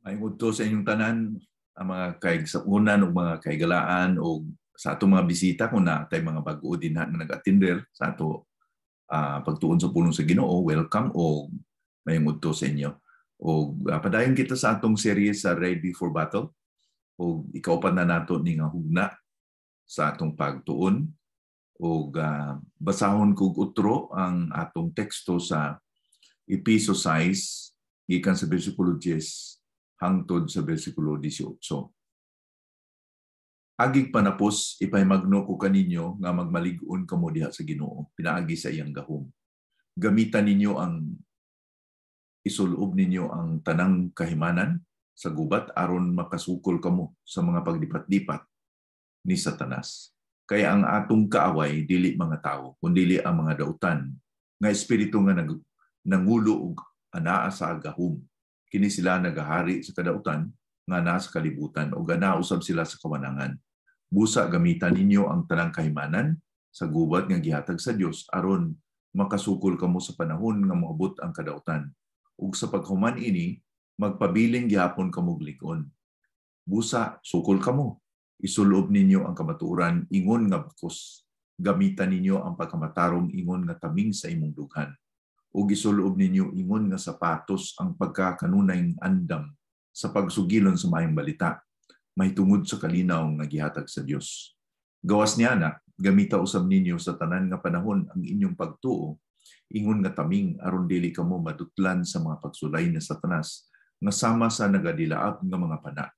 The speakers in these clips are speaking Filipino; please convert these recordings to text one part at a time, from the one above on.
Maayong udto sa inyong tanan, ang mga kaigsunan o mga kaigalaan o sa ato mga bisita kung na tay mga bag-o din na nag-attender sa ato pagtuon sa pulong sa Ginoo. Welcome o maayong udto sa inyo. O padayon kita sa atong series sa Ready for Battle. O ikaw pa na nato ni nga hugna sa atong pagtuon. O basahon kog utro ang atong teksto sa Episo 6 gikan sa bersikulo 10 hangtod sa bersikulo 18. Agig panapos, ipahimagno ko kaninyo nga magmalig-on kamo diha sa Ginoo, pinaagi sa iyang gahom. Gamitan ninyo isulob ninyo ang tanang kahimanan sa gubat aron makasukol kamo sa mga pagdipat-dipat ni Satanas. Kaya ang atong kaaway dili mga tao, kundi ang mga dautan nga espiritu nga nangulo og anaa sa gahom. Kini sila nagahari sa kadautan nga naa sa kalibutan o ganausab sila sa kawanangan. Busa gamitan ninyo ang tanang kahimanan sa gubat nga gihatag sa Dios aron makasukol kamo sa panahon nga moabot ang kadautan. Ug sa paghuman ini magpabiling gihapon kamo lig-on. Busa sukol kamo. Isulob ninyo ang kamatuoran ingon nga bakos. Gamitan ninyo ang pagkamatarong ingon nga taming sa imong dughan. O gisuluob ninyo ingon nga sapatos ang pagkakanunay andam sa pagsugilon sa maayong balita, mahitungod sa kalinaw nga gihatag sa Dios. Gawas niya na, gamita usab ninyo sa tanan nga panahon ang inyong pagtuo, ingon nga taming aron dili kamo madutlan sa mga pagsulay ni Satanas nga sama sa nagadilaab nga mga pana.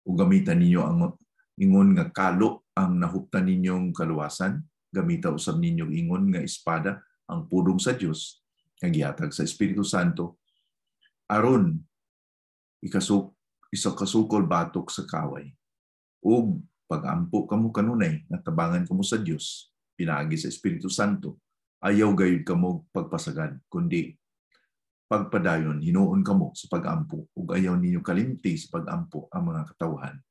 O gamitan ninyo ang ingon nga kalo ang nahuptan ninyong kaluwasan, gamita usab ninyo ingon nga espada ang pudong sa Dios nga gihatag sa Espiritu Santo aron isakasukol batok sa kaway ug pag-ampo kamo kanunay nga tabangan kamo sa Dios pinaagi sa Espiritu Santo. Ayaw gayud kamo pagpasagad kundi pagpadayon hinuon kamo sa pag-ampo ug ayaw ninyo kalimti sa pag-ampo ang mga katawhan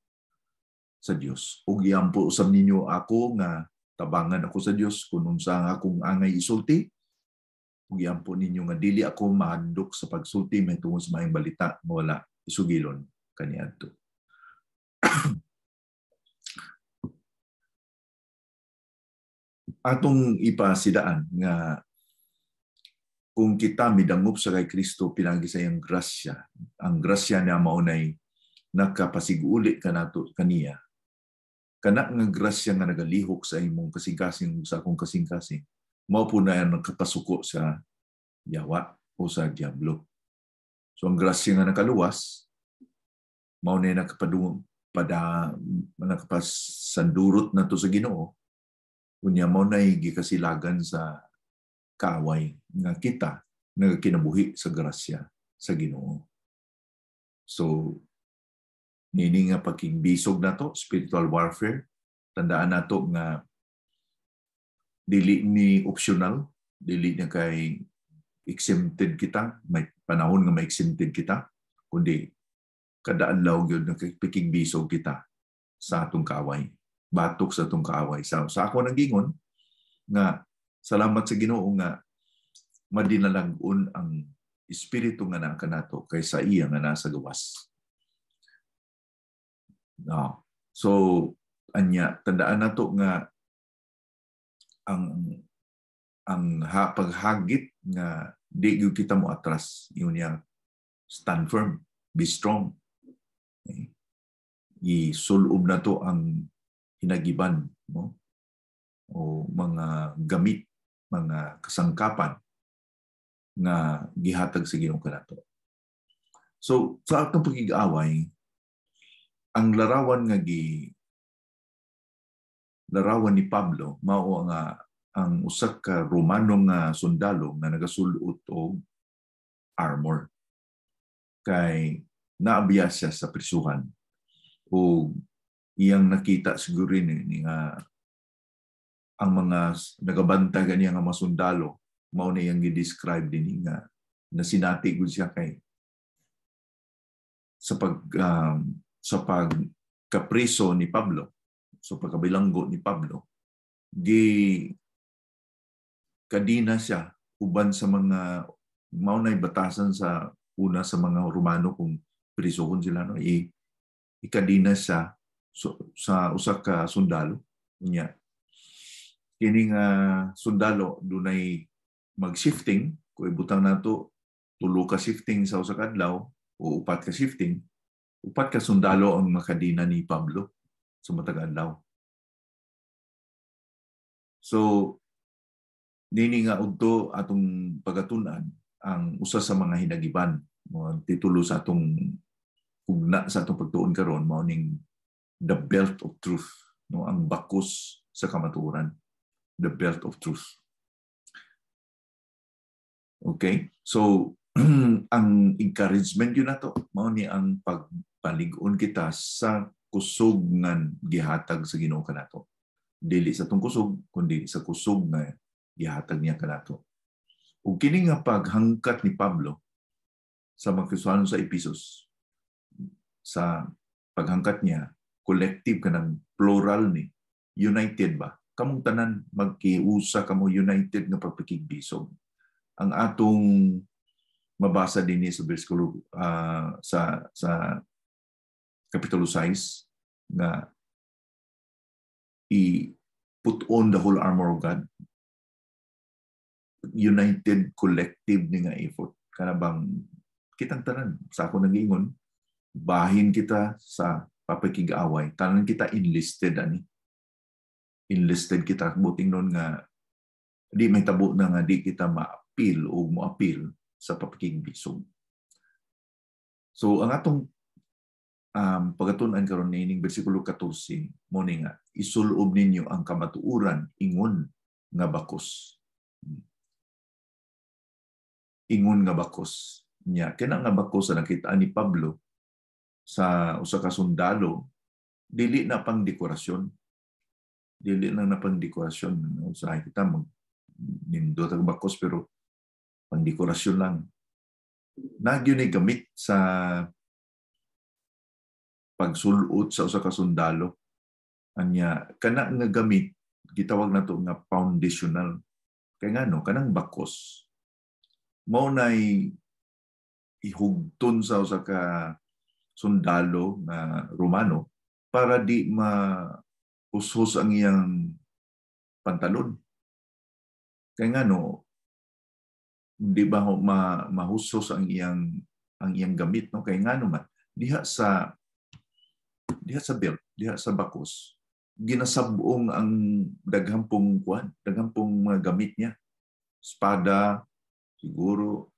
sa Dios. Ug iampo usab ninyo ako nga tabangan ako sa Dios kun unsa akong angay isulti. Ug iampo ninyo nga dili ako mahadlok sa pagsulti mahitungod sa maayong balita nga wala isugilon kaniadto. Atong ipasidaan nga kung kita midangop sa kay Kristo pinagi sa iyang grasya, ang grasya niya maunay nakapasiguli kanato kaniya. Kana nga grasya nga nagalihok sa imong kasing-kasing sa akong kasing-kasing mao po na ang nakapasuko sa yawa o sa diablo. So ang grasya nga nakaluwas, mao na nakapasandurot na to sa Ginoo. Kunya mao na gikasilagan sa kaaway nga kita nagkinabuhi sa grasya sa Ginoo. So nini nga pakigbisog na to, spiritual warfare, tandaan nato nga dili ni optional, dili na kay exempted kita, may panahon nga may exempted kita, kundi kada adlaw gyud nakipikigbisog kita sa atong kaaway, batok sa atong kaaway. Sa ako nagingon nga salamat sa Ginoo nga madinalag-on ang espiritu nga naa kanato kaysa iya nga nasa gawas. No. So anya tandaan nato nga ang paghagit nga di gyud kita mo atras, yun niya stand firm, be strong. Okay. Isulob na to ang hinagiban, no? O mga gamit, mga kasangkapan nga gihatag sa Ginoo kanato. So sa atong pagig-away, ang larawan ni Pablo mao nga ang usa ka Romano nga sundalo nga nagasulod og armor kay naabiya siya sa prisuhan o iyang nakita siguro ni nga ang mga nagabanta ganiya nga mga sundalo mao na iyang gi-describe din nga nasinati gud siya kay sa pagkapriso ni Pablo, so pagkabilanggo ni Pablo, kadina siya uban sa mga maunay batasan sa una sa mga Romano kung prisohon sila no ikadina sa usa ka sundalo nya kini nga sundalo dunay mag-shifting kung ibutang nato tulo ka shifting sa usa ka adlaw o upat ka shifting, upat ka sundalo ang makadina ni Pablo sa matag adlaw. So nini nga udto atong pagatun-an ang usa sa mga hinagiban mo titulo sa atong ugna sa atong pagtuon karon mao ning the belt of truth, no, ang bakos sa kamatuoran, the belt of truth. Okay? So ang encouragement yun nato mao ni ang pagpalig-on kita sa kusog nga gihatag sa Ginoo kanato. Dili sa tong kusog kundi sa kusog nga gihatag niya kanato. Ug kini nga paghangkat ni Pablo sa mga Kristiyano sa Ephesus, sa paghangkat niya collective kanang plural ni united ba kamong tanan magkiusa kamo united nga pagpakigbisog. Ang atong mabasa din sa bersikulo sa kapitulo 6 na put on the whole armor of God, united collective ni nga effort kana bang kitang tanan sa ako nag-ingon bahin kita sa papakig-away tanan kita enlisted ani enlisted kita buting nun nga di may tabo na nga di kita ma-appeal o mo-appeal sa papakigbisog. So ang atong pagatun-an karon nining bersikulo 14 mo ni nga isulob ninyo ang kamatuoran ingon nga bakos. Ingon nga bakos niya kina nga bakos sa nakita ni Pablo sa usa ka sundalo dili na pang dekorasyon. Dili lang na pang dekorasyon. Usahay kita nindot ang bakos pero pang dekorasyon lang. Nagyo ni gamit sa pagsulot sa usa ka sundalo. Anya kana nga gamit gitawag nato nga foundational. Kay ngano kanang bakos mao nay ihugton sa usa ka sundalo na Romano para di ma-ushos ang iyang pantalon. Kaya nga no, hindi ba mahusos ang iyang gamit no kay ngano man diha sa belt, diha sa bakos ginasabong ang daghampong mga gamit niya. Espada, siguro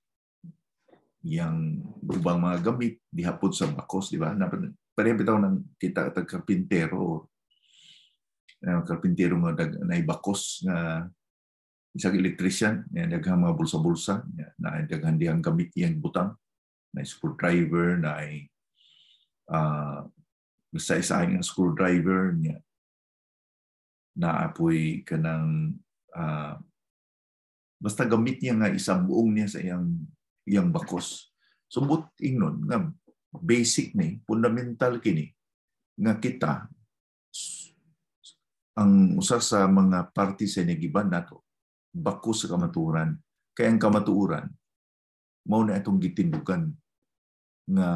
yang ubang mga gamit dihapon sa bakos, di ba? Pareho bitaw nang kita tag karpintero nga na bakos nga isang electrician nga daghang mga bulsa-bulsa na daghang diyang gamit iyang butang na screwdriver na isa-isa ang screwdriver niya na apoy kanang basta gamit niya nga isang buong niya sa iyang bakos. Subot ingnon nga basic ni, fundamental kini nga kita ang usa sa mga parte sa nagiban nato bakos sa kamatuoran. Kaya ang kamatuoran mao na itong gitindugan nga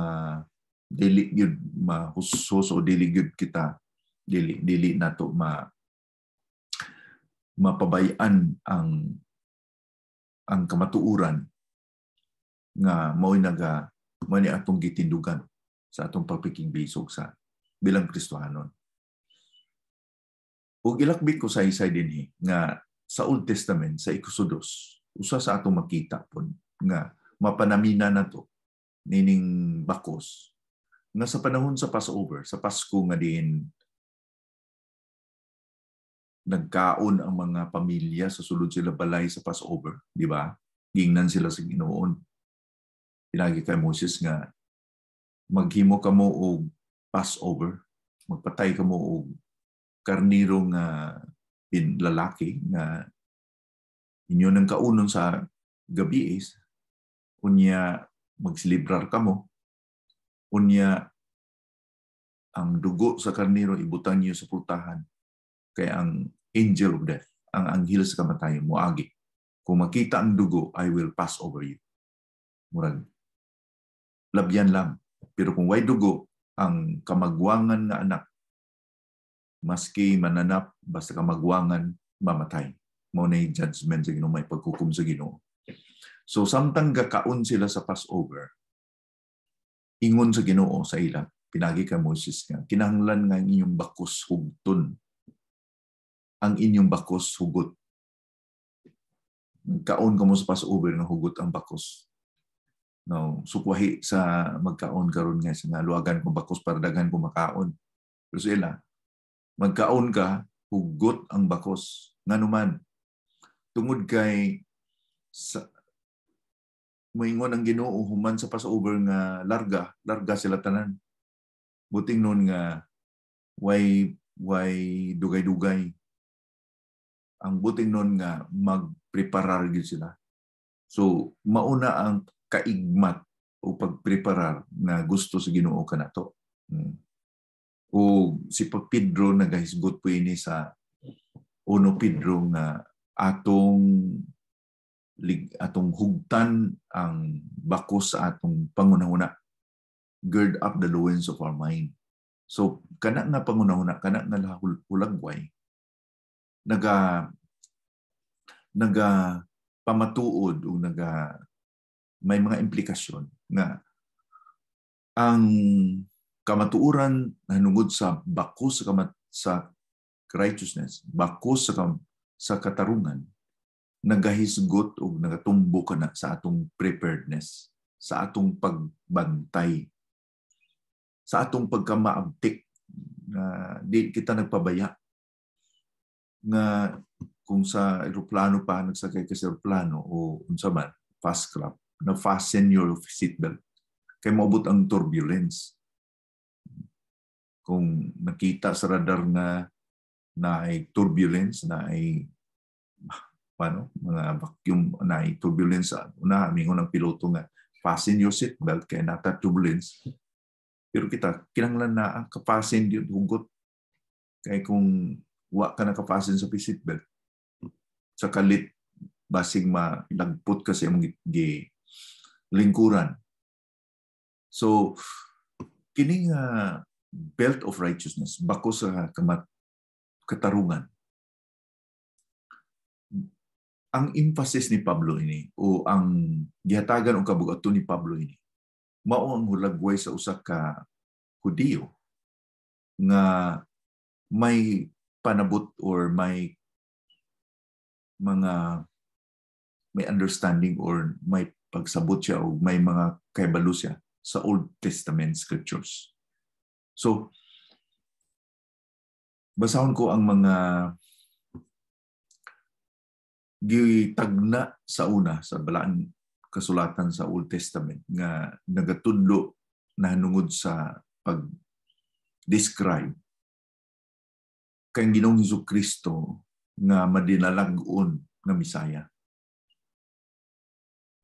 dili gyud mahusos o dili gyud kita dili nato mapabayan ang kamatuoran nga mao ni atong gitindugan sa atong pagpakigbisog sa bilang Kristohanon. Ug ilakbit ko sa isay dinhi nga sa Old Testament sa Ikusudos usa sa atong makita pon nga mapanamina nato nining bakos nga sa panahon sa Passover, sa Pasko nga din nagkaon ang mga pamilya sa sulod sila balay sa Passover, di ba? Gingnan sila sa Ginoon. Pinagi kay Moses nga maghimo kamo og Passover, magpatay kamo og karniro nga lalaki nga inyo nang kaunon sa gabi is unya magsilibrar kamo unya ang dugo sa karniro ibutang niyo sa pultahan kay ang angel of death, ang anghel sa kamatayon moagi. Kung makita ang dugo, I will pass over you. Murag labyan lang Pero kung way dugo, ang kamagwangan nga anak, maski mananap, basta kamagwangan, mamatay. Mao na yung judgment sa Ginoo, may paghukom sa Ginoo. So samtang gakaon sila sa Passover, ingon sa Ginoo sa ila, pinagi ka Moses nga, kinahanglan nga ang inyong bakos hugton. Ang inyong bakos hugot. Kaon ka mo sa Passover nga hugot ang bakos. No, sukwahi sa magkaon karon nga sa luwagan ko bakos para daghan ko makaon. Pero sila, magkaon ka, hugot ang bakos. Nganuman, tungod kay sa moingon ang Ginoo human sa Passover nga larga sila tanan. Buting nun nga way dugay-dugay. Ang buting nun nga magpreparar gyud sila. So mauna ang kaigmat o pagpreparar na gusto sa Ginoo kanato. O si Pedro nagahisgot po ini sa 1 Pedro nga atong hugtan ang bakos sa atong pangunahuna. Gird up the loins of our mind. So kana nga pangunahuna, kana nga hulagway, naga pamatuod o may mga implikasyon nga ang kamatuoran nanungod sa bakos sa righteousness, bakos sa katarungan, nagahisgot o nagatumbo ka na sa atong preparedness, sa atong pagbantay, sa atong pagkamaabtik na di kita nagpabaya nga kung sa aeroplano pa nagsakay ka sa aeroplano o unsa man fast club na fasten your seatbelt kay maabot ang turbulence. Kung nakita sa radar na ay turbulence, na ay mga vacuum, na ay turbulence, una mingon ang piloto nga fasten your seatbelt kay nata turbulence. Pero kita kinahanglan na kapasin yun hugot kay kung wa ka nakapasin sa seatbelt sa kalit basig malagpot ka sa imong lingkuran. So kining belt of righteousness bako sa katarungan, ang emphasis ni Pablo ini o ang gihatagan o kabugaton ni Pablo ini mao ang hulagway sa usa ka Hudiyo nga may panabot or may understanding or may pagsabot siya o may mga kahibalo siya sa Old Testament scriptures. So basahon ko ang mga gitagna sa una sa balaan kasulatan sa Old Testament nga nagatudlo na hanungod sa pag-describe kay Ginoong Hesukristo nga madinalag-on nga Misaya.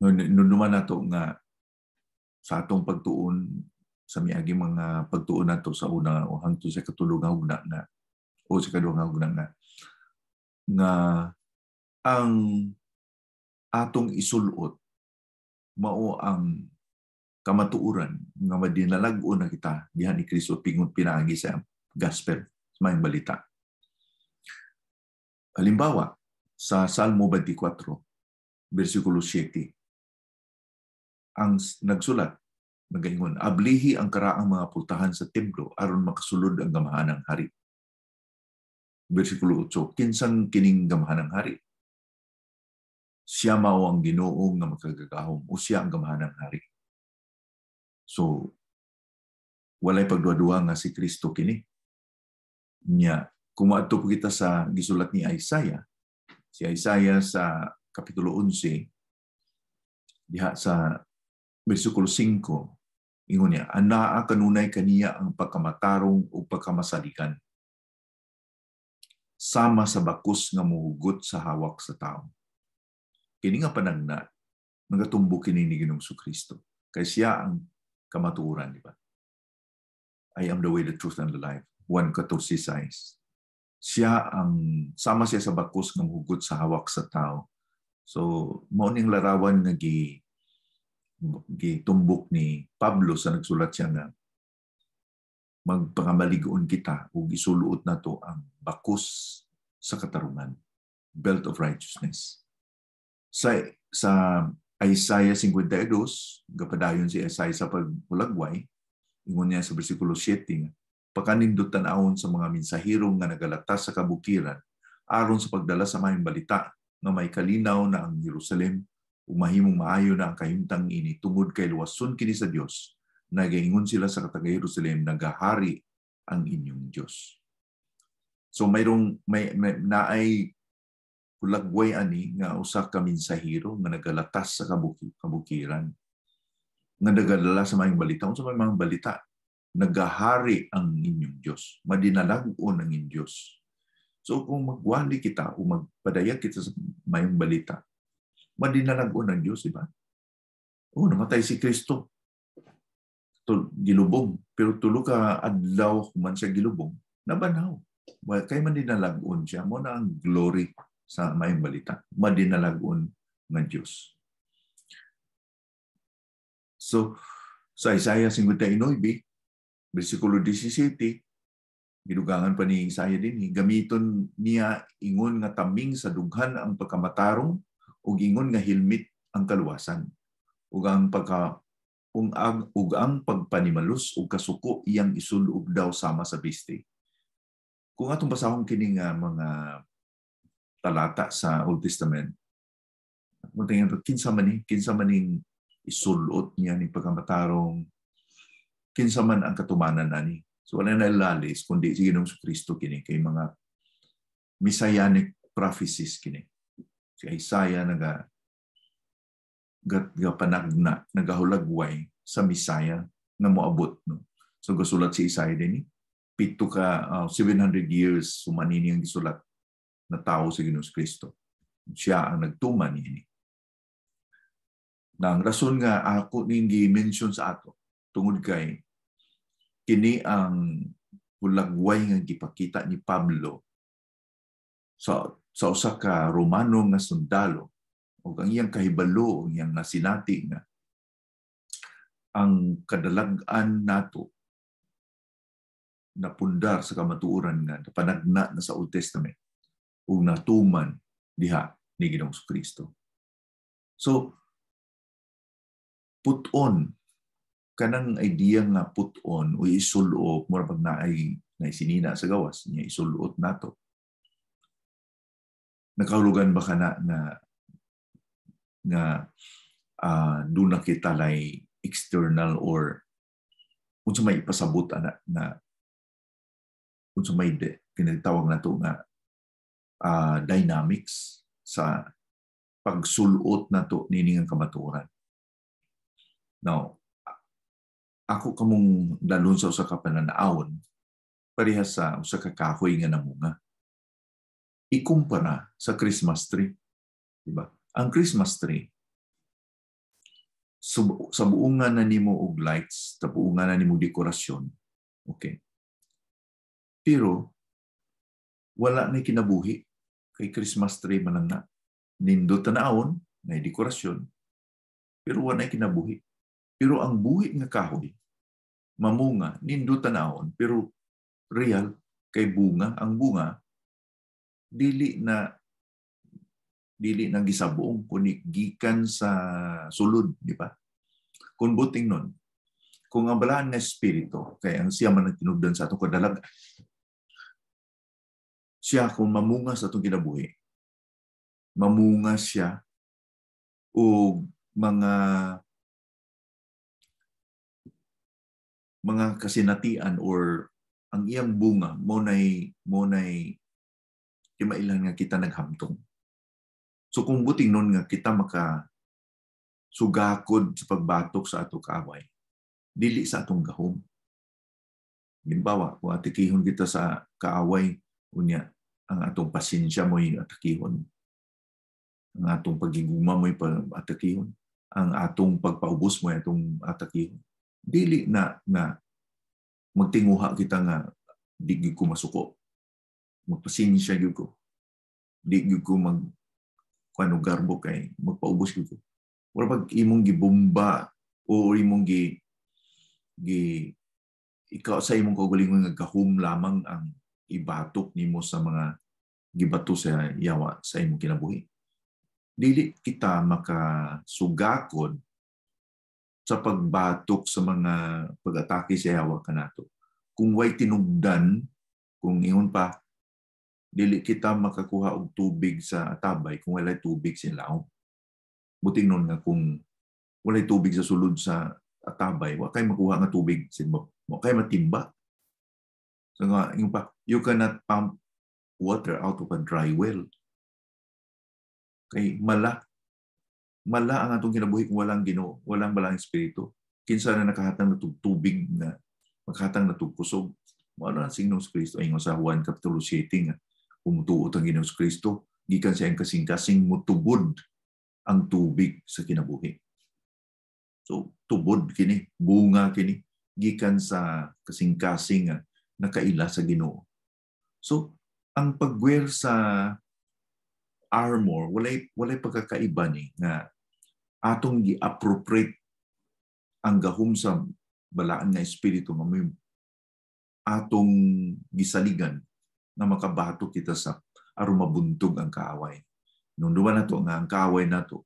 Nunuman nato nga sa atong pagtuon sa miagi mga pagtuon nato sa una o hangtod sa katulong nga hugna nga o sa kaduha nga hugna nga ang atong isulot mao ang kamatuoran nga madinalag-on na kita diha ni Kristo pingon pinaagi sa gospel sa mga balita. Halimbawa, sa Salmo 24, versikulo 7, ang nagsulat, nagaingon, ablihi ang karaang mga pultahan sa templo aron makasulod ang gamahanang hari. Versikulo 8, kinsang kining gamahanang hari? Siya mao ang Ginoo nga makagagahom o siya ang gamahanang hari. So, walay pagduwa-duwa nga si Kristo kini. Nya, kung maadto po kita sa gisulat ni Isaiah, si Isaiah sa Kapitulo 11, diha sa versikulo 5, ingon niya, anaa kanunay kaniya ang pagkamatarong o pagkamasalikan, sama sa bakos nga muhugot sa hawak sa tao. Kini nga panagna, nagatumbo kini ni Ginoong Kristo. Kay siya ang kamatuoran, di ba? I am the way, the truth, and the life. 1:14 says. Siya ang, sama siya sa bakos nga muhugot sa hawak sa tao. So, mao ning larawan nga gitumbok ni Pablo sa nagsulat siya nga magpangamaligoon kita ug isuluot nato ang bakos sa katarungan, belt of righteousness. Sa Isaiah 52, gapadayon si Isaiah sa pagpulagway, ingon niya sa bersikulo 7, pagkanindot tan-awon sa mga mensahero nga nagalatas sa kabukiran aron sa pagdala sa mayong balita nga may kalinaw na ang Jerusalem ug mahimong maayo na ang kahimtang ini tungod kay luwason kini sa Dios. Nagaingon sila sa kataga Jerusalem, nagahari ang inyong Diyos. So mayroong naay kulagway ani nga usa ka mensahero nga nagalatas sa kabukiran nga nagadala sa mayong balita. Unsa may mga balita? Nagahari ang inyong Diyos, madinalagon ang inyong Diyos. So kung magwali kita o magpadayag kita sa mayong balita, madinalagon ang Diyos, di ba? Namatay si Kristo. Gilubong. Pero tulo ka adlaw man siya gilubong, nabanaw. Kay madinalagon siya, mo na ang glory sa mayong balita. Madinalagon ng Diyos. So, sa Isaiah 59, versikulo 17, gidugangan pa ni Isaiah din, gamiton niya ingon nga taming sa dughan ang pagkamatarong ug ingon nga hilmit ang kaluwasan ug ang pagpanimalus ug kasuko iyang isulub daw sama sa biste. Kung atong basahon kini nga mga talata sa Old Testament, mo tingnan kinsa maning isulot niya ni pagkamatarong, kinsa man ang katumanan nani. So wala na ilalis kundi si Ginoong Kristo kini kay mga messianic prophecies kini. Si Isaiah panagna, nagahulagway sa Messiah na moabot. No? So gasulat si Isaiah din, 700 years sumanini ang gisulat na tao si Ginoong Kristo. Siya ang nagtuman niya. Nang rason nga ako ning gi-mention sa ato tungod kay kini ang hulagway nga gipakita ni Pablo sa usa ka Romano nga sundalo o ang iyang kahibalo, ang iyang nasinati nga ang kadalagan nato na pundar sa kamatuoran nga napanagna na sa Old Testament ug natuman diha ni Ginoong Kristo. So put-on kanang idea nga put-on o isulot mura pag naay sinina sa gawas niya isulot nato. Nakahulugan ba kana nga doon na kita lay external or unsa may ipasabot na unsa may kinatawag nato nga dynamics sa pagsulot nato nining kamatuoran. Now, ako kamong dalon sa usa ka pananaawon parehas sa usa ka kahoy nga namunga. Ikumpara sa Christmas tree, di ba? Ang Christmas tree, sa buungan na nimo og lights, sa buungan na nimo dekorasyon, okay. Pero wala na kinabuhi kay Christmas tree man na. Nindot tanawon na dekorasyon, pero wala na kinabuhi. Pero ang buhi nga kahoy, mamunga, nindot tanawon, pero real kay bunga, ang bunga dili na gisabuong kundi gikan sa sulod, di ba? Kung buting nun, kung ang balaan na espiritu, kaya ang siya man nagtinugdan sa atong kadalaga, siya kung mamunga sa atong kinabuhi, mamunga siya o mga kasinatian or ang iyang bunga mo nay kimailan nga kita naghamtong. So kung buting nun nga kita sugakod sa pagbatok sa atong kaaway, dili sa atong gahom. Halimbawa, kung atikihon kita sa kaaway, unya ang atong pasensya mo'y atakihon. Ang atong pagiguma mo'y atakihon. Ang atong pagpaubos mo'y atong atakihon. Dili na magtinguha kita nga di ko masuko. Magpasensya gyud ko. Di gyud ko garbo kay magpaubos gyud ko. Wala pag imong gibomba o imong ikaw sa imong kaugalingon nga gahum lamang ang ibatok nimo sa mga gibato sa yawa sa imong kinabuhi. Dili kita makasugakod sa pagbatok sa mga pag-atake sa yawa kanato. Kung way tinugdan, kung ingon pa, dili kita makakuha og tubig sa atabay kung walay tubig sa ilaw. Buting nun nga kung walay tubig sa sulod sa atabay, wa kay makuha nga tubig sa wa kay matimba. So nga, ingon pa, you cannot pump water out of a dry well. Kay mala ang atong kinabuhi kung walang Ginoo, walang balang espiritu. Kinsa na nakahatang na tubig na makahatang na kusog. Wala ang signo sa Kristo. Ingon sa Juan Kapitulo 7 nga, kumutuot ang Ginoo sa Kristo, gikan siya ang kasing-kasing mutubod ang tubig sa kinabuhi. So, tubod kini, bunga kini, gikan sa kasing-kasing nakaila sa Ginoo. So, ang pagwear sa armor, walay pagkakaiba ni nga atong gi-appropriate ang gahum sa balaan nga espiritu nga may atong gisaligan na makabato kita sa aron mabuntog ang kaaway. Nung duman nato nga ang kaaway nato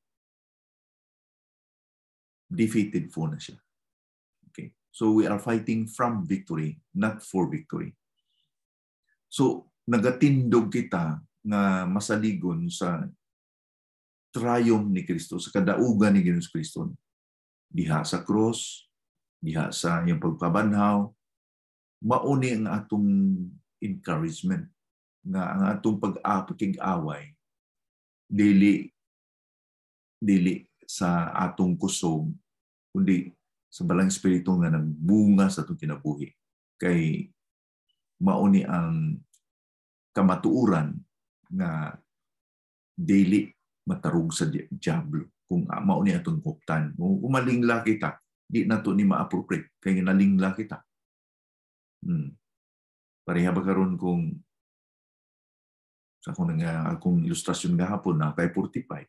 defeated po na siya. Okay. So we are fighting from victory, not for victory. So nagatindog kita nga masaligon sa triumph ni Kristo, sa kadaugan ni Ginoong Kristo. Diha sa cross, diha sa iyang pagpabanhaw, mauni ang atong encouragement nga ang atong pag-away dili sa atong kusog, kundi sa balang espiritu nga nagbunga sa atong kinabuhi. Kay mauni ang kamatuuran nga dili matarog sa diablo kung mauni atong kuptan. Kung umalingla kita, di nato ni ma-appropriate kay nalingla kita. Pareha ba karon kung sa akong ilustrasyon gahapon na kay 45.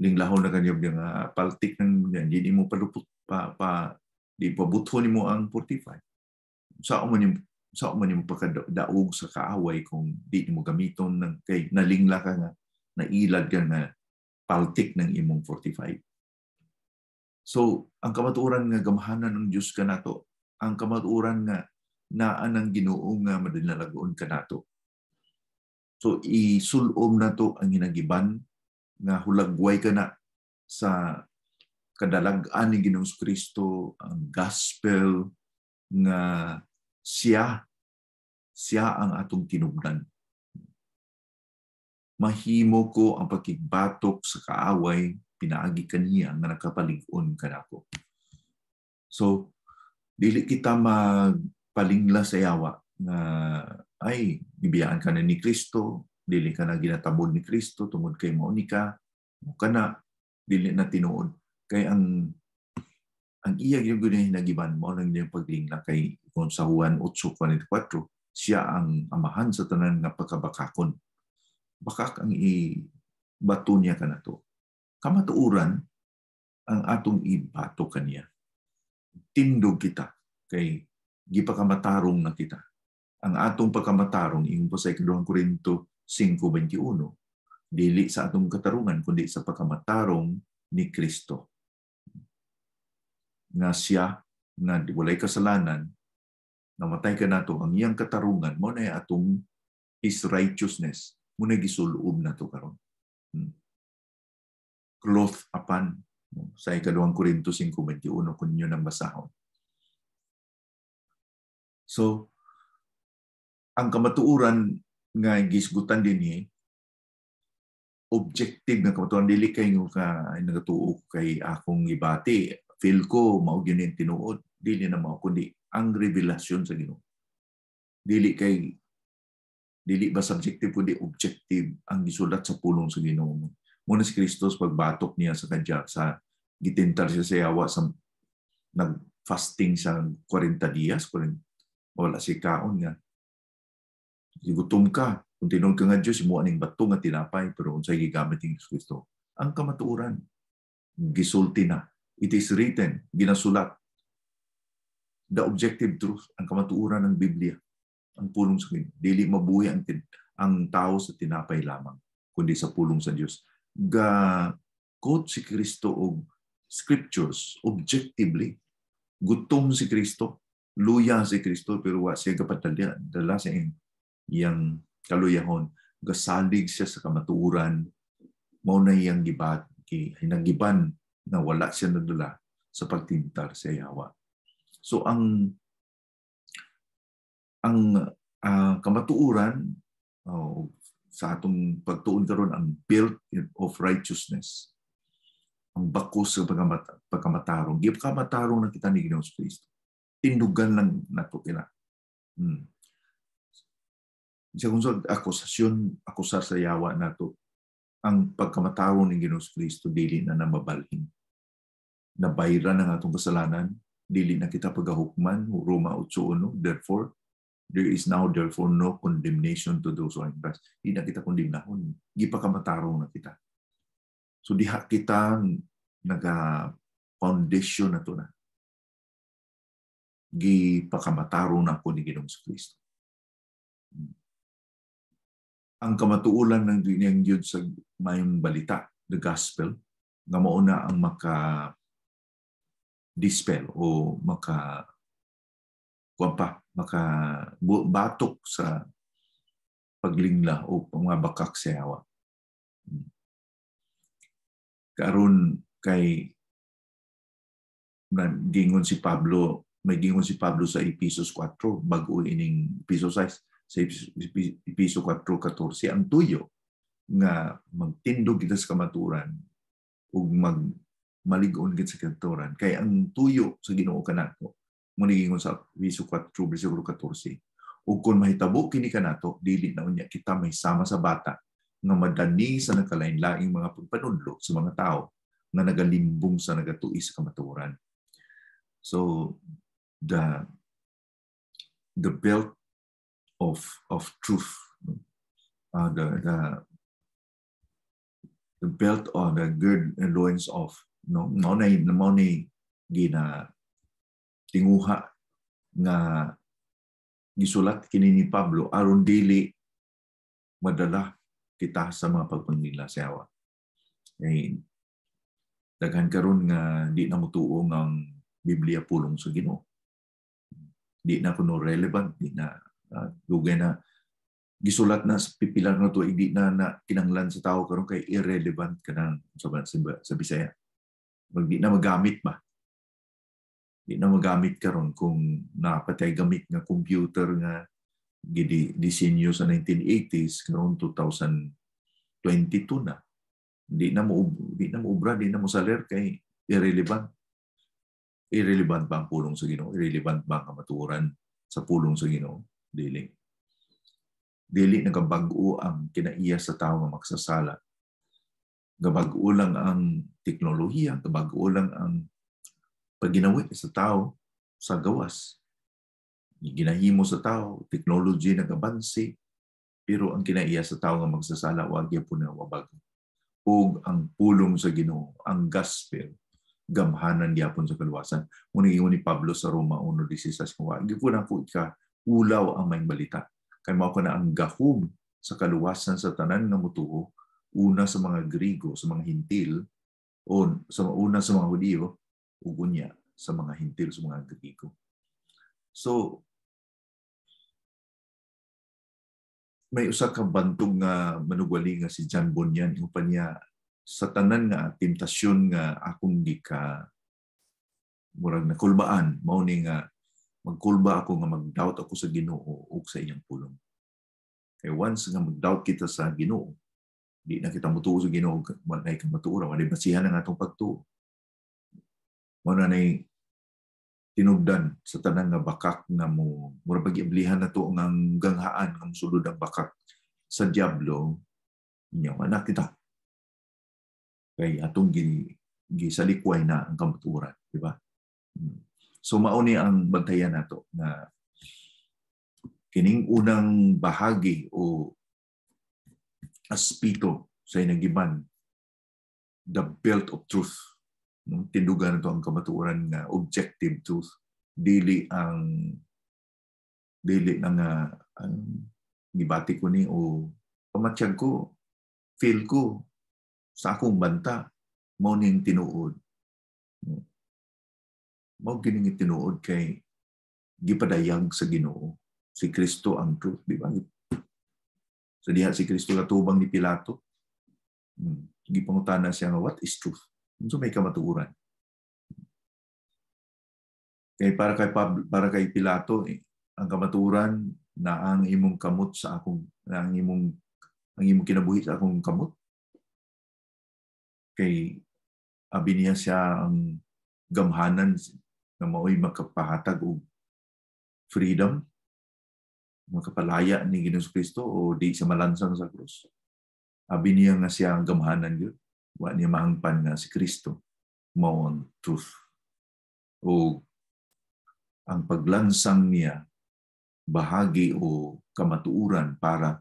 Linglahon na kanya nga paltik ng yan, di mo palupot di pabuthon nimo ang 45. Sa man yung pagkadaog sa kaaway kung di mo gamiton ng kay nalingla ka nga, nailad ka nga paltik ng imong 45. So, ang kamatuoran nga gamahanan ng Diyos ka nato, ang kamatuoran nga naan ng Ginoo nga madinalagoon ka nato. So, isulom na to ang hinagiban nga hulagway ka na sa kadalagaan ni Ginoong Kristo, ang gospel nga siya ang atong tinubdan. Mahimo ko ang pagkigbatok sa kaaway, pinaagi kaniya nga nakapalig-on kanako. So, dili kita magpalingla sa yawa nga ay bibiyaan ka na ni Kristo, dili ka na ginatabod ni Kristo tungod kay mao ni ka, mo kana dili na tinuod kay ang iya gyud hinagiban mao lang yung paglingla kay kung sa Juan 8:44 siya ang amahan sa tanan nga pagkabakakon. Bakak ang ibato niya kanato. Kamatuuran ang atong ibato kaniya. Tindog kita kay gipakamatarong na kita. Ang atong pagkamatarong ingon po sa 2 Korinto 5:21 dili sa atong katarungan kundi sa pagkamatarong ni Kristo. Nga siya na walay kasalanan, namatay ka nato ang iyang katarungan mo na atong his righteousness mo na gisuloob nato karon. Cloth upon sa 2 Korinto 5:21 kun inyo nang basahon. So ang kamatuoran nga gisgutan dinhi objective nga kamatuoran dili kay nga nagatuo kay akong gibati feel ko mao gyud yung tinuod dili na mao kundi ang revelasyon sa Ginoo. Dili ba subjective kundi objective ang gisulat sa pulong sa Ginoo. Muna si Kristo pagbatok niya sa kadya sa gitintar siya sa yawa sa nag-fasting siya 40 dias wala si kaon nga. Gutom ka, kung tinuod ka nga Diyos, mo aning bato nga tinapay pero unsay gigamit ni Kristo. Ang kamatuoran gisulti na It is written, ginasulat. The objective truth, ang kamatuuran ng Biblia, ang pulong sa Ginoo. Dili mabuhi ang tao sa tinapay lamang, kundi sa pulong sa Dios. Quote si Kristo og scriptures objectively. Gutom si Kristo, luya si Kristo, pero wa siya dala sa iyang kaluyahon. Gasalig siya sa kamatuuran, mao na iyang hinagiban na wala siya nadula sa pagtintar sa Yawa. So ang kamatuuran sa atong pagtuon karon ang belt of righteousness, ang bakos sa pagkamatarong. Di pagkamatarong na kita ni Ginoong Kristo. Tindugan lang nato kina. Siya kung sa akusar sa Yawa nato, ang pagkamatarong ni Ginoong Kristo dili na namabalhin. Nabayran ang atong kasalanan, dili na kita pagahukman, Roma 8:1. Therefore, there is now therefore no condemnation to those who are in Christ. Di na kita kondemnahon. Gipakamatarong na kita. So diha kita naga-foundation na to na. Gipakamatarong na ko ni Ginoong Kristo. Ang kamatuulan ng diniyang Diyod sa mayong balita, the gospel, nga mauna ang dispel o batok sa paglingla o mga bakak sa Yawa. Karon kay gingon si Pablo, may gingon si Pablo sa Efesos 4, bago ining Efesos 6, sa Efesos 4:14, ang tuyo nga magtindog kita sa kamaturan ug maligon kita sa kamaturan. Kay ang tuyo sa Ginoo kanato, gingon sa Efesos 4:14, ug kung mahitabo kini kanato, dili na unya kita may sama sa bata nga madani sa nagkalain-laing mga pagpanudlo sa mga tao nga nagalimbong sa nagatuis sa kamaturan. So the belt of truth, the belt or the gird and loins of mao na gina tinguha nga gisulat kini ni Pablo aron dili madala kita sa mga pagpangila sa Yawa. Daghan karon nga di na mutuo ang Biblia pulong sa Ginoo. Di na kuno relevant, di na dugay na gisulat na sa pipilang na to, di na kinanglan sa tao karon kay irrelevant kanang sa Bisaya. Di na magamit ba? Di na magamit karon kung napatay gamit nga computer nga disenyo sa 1980s karon 2022 na. Di na maubra, di na mo saler kay irrelevant. Irrelevant ba ang pulong sa Ginoo? Irrelevant ba ang kamatuoran sa pulong sa Ginoo? Dili nagabag-o ang kinaiya sa tao nga magsasala. Gabag-o lang ang teknolohiya, gabag-o lang ang pagginawi sa tao sa gawas. Ginahimo sa tao, technology nagabansi, pero ang kinaiya sa tao nga magsasala, wag po na wabago. O ang pulong sa Ginoo, ang gospel, gamhanan gyapon sa kaluwasan. Muna ni Pablo sa Roma 1:16, wagi po na po ulaw ang may balita. Kay mao na ang gahom sa kaluwasan sa tanan nga mutuo, una sa mga Griego, sa mga Hintil, o una sa mga Hudiyo, ug unya sa mga Hintil, sa mga Griego. So, may usa ka bantog nga manugwali nga si John Bunyan, upan niya sa tanan nga temptasyon nga akong murag nakulbaan, mao ni nga magkulba ako nga mag-doubt ako sa Ginoo ug sa iyang pulong. Kay once nga mag-doubt kita sa Ginoo, di na kita mutuo sa Ginoo, wala na matuora, wala basihan ang atong pagtuo. Muna na tinugdan sa tanan nga bakak nga mo mura pag-iblihan na to ang ganghaan nga mosulod ang bakak sa diablo niya anak kita kay atong gisalikway na ang kamatuoran, di ba? So mauni ang bantayan nato na kining unang bahagi o aspito sa inagiban, the belt of truth. No? Tindugan ito ang kamatuoran nga objective truth. Dili na nga ang gibati ko ni o pamatsyag ko, feel ko sa akong banta, mao ning tinuod. Mao gining tinuod kay gipadayag sa Ginoo. Si Kristo ang truth, di ba? Sa diha si Kristo katubang ni Pilato. Gipangutana siya nga, what is truth? Unsa may kamatuoran? Kay para kay Pilato, ang kamatuoran na ang imong kamot sa akong ang imong kinabuhi sa akong kamot. Kay abi niya siya ang gamhanan na mao'y makapahatag og freedom, makapalaya ni Ginoong Kristo o di siya malansang sa krus. Abi niya nga siya ang gamhanan yun. Wa niya maangpan nga si Kristo mao ang truth. O ang paglansang niya bahagi o kamatuuran para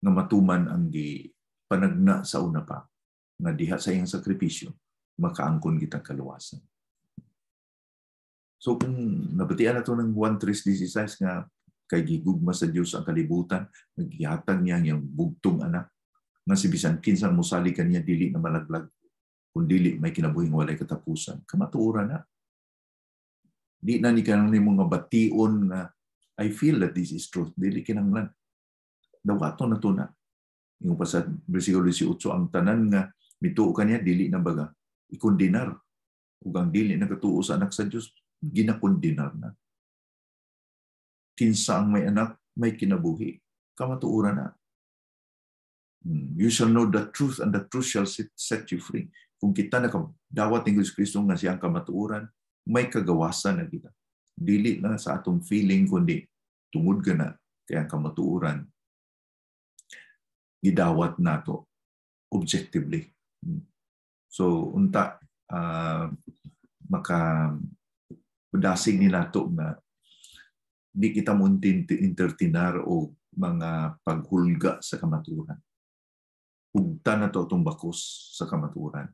nga matuman ang panagna sa una pa nga diha sa iyang sakripisyo makaangkon kitang kaluwasan. So kung nabatian nato ng 1:3:16 nga kay gigugma sa Dios ang kalibutan, naghihatag niya ang bugtong anak nga si bisan kinsang mosali kaniya dili na malaglag kun dili may kinabuhing walay katapusan. Kamatuoran na. Di na ni kanang nimo nga bation nga I feel that this is truth. Dili kinahanglan. Dawato na to na. Yung pa sa versikulo 18, ang tanan nga mituo kaniya dili na baga ikondinar. Ug ang dili nagatuo sa anak sa Dios ginakondinar na. Kinsa ang may anak may kinabuhi. Kamatuoran na. You shall know the truth and the truth shall set you free. Kung kita na dawat ng Kristo nga siyang kamatuoran, may kagawasan na kita. Dili na sa atong feeling kundi tungod ka na kaya ang kamatuoran gidawat nato objectively. So unta makapudasig ni nato na di kita mo entertainar o mga paghulga sa kamatuoran. Ugta na to itong bakos sa kamatuoran.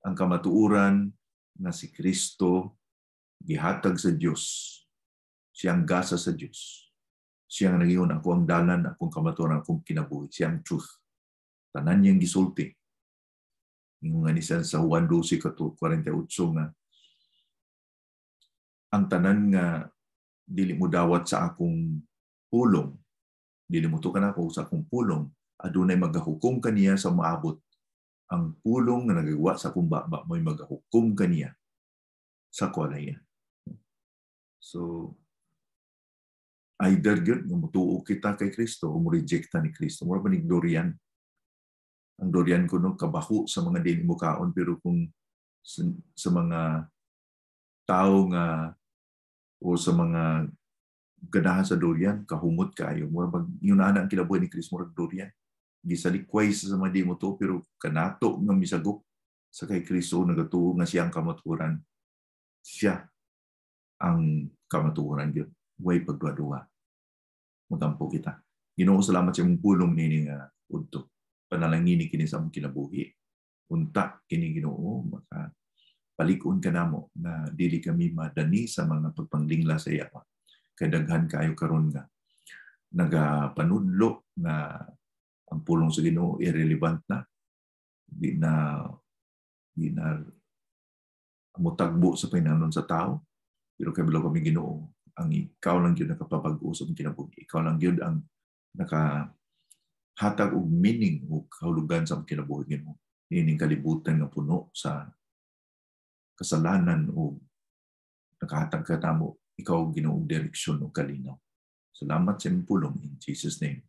Ang kamatuoran na si Kristo gihatag sa Diyos. Siyang gasa sa Diyos. Siyang nagiyon ako ang dalan, akong kamatuoran, akong kinabuhi. Siyang truth. Tanan niyang gisulti. Yung nga nisan sa Juan 12:48 nga ang tanan nga dili mo dawat sa akong pulong. Dili mo tukan ako sa akong pulong. Adunay magahukom kaniya sa maabot. Ang pulong nga nagagawa sa akong baba mo'y magahukom kaniya sa kuwalaya. So, either yun, mutuo kita kay Kristo o mo-rejecta ni Kristo. Mura ba ni Dorian? Ang Dorian ko no, kabaho sa mga dili mo kaon, pero kung sa mga tao nga o sa mga ganahan sa Dorian, kahumot kayo. Mura ba, yun na ang kinabuhi ni Kristo, mura Dorian. Gisalikway sa mga di mo to, pero kanato nga misagop sa kay Kristo, nagatuo nga siyang kamatuoran. Siya ang kamatuoran yun. Way pagduwa-duwa. Magampo kita. Ginoo, salamat sa mong pulong nini nga udto. Panalangini kini sa mong kinabuhi. Unta kini Ginoo, maka palikon ka namo na dili kami madani sa mga pagpanglingla sa iya. Kay daghan kayo karon nga nagapanudlo na ang pulong sa Ginoo irrelevant na. Di na mutagbo sa pinangnon sa tao. Pero kay bilo kami Ginoo, ang ikaw lang yun nakapapag-o sa mong kinabuhi. Ikaw lang yun ang nakahatag og meaning o kahulugan sa mong kinabuhi Ginoo. Ining kalibutan nga puno sa kasalanan o nakahatag ka tamo, ikaw Ginoo direksyon o kalinaw. Salamat sa imong pulong in Jesus' name.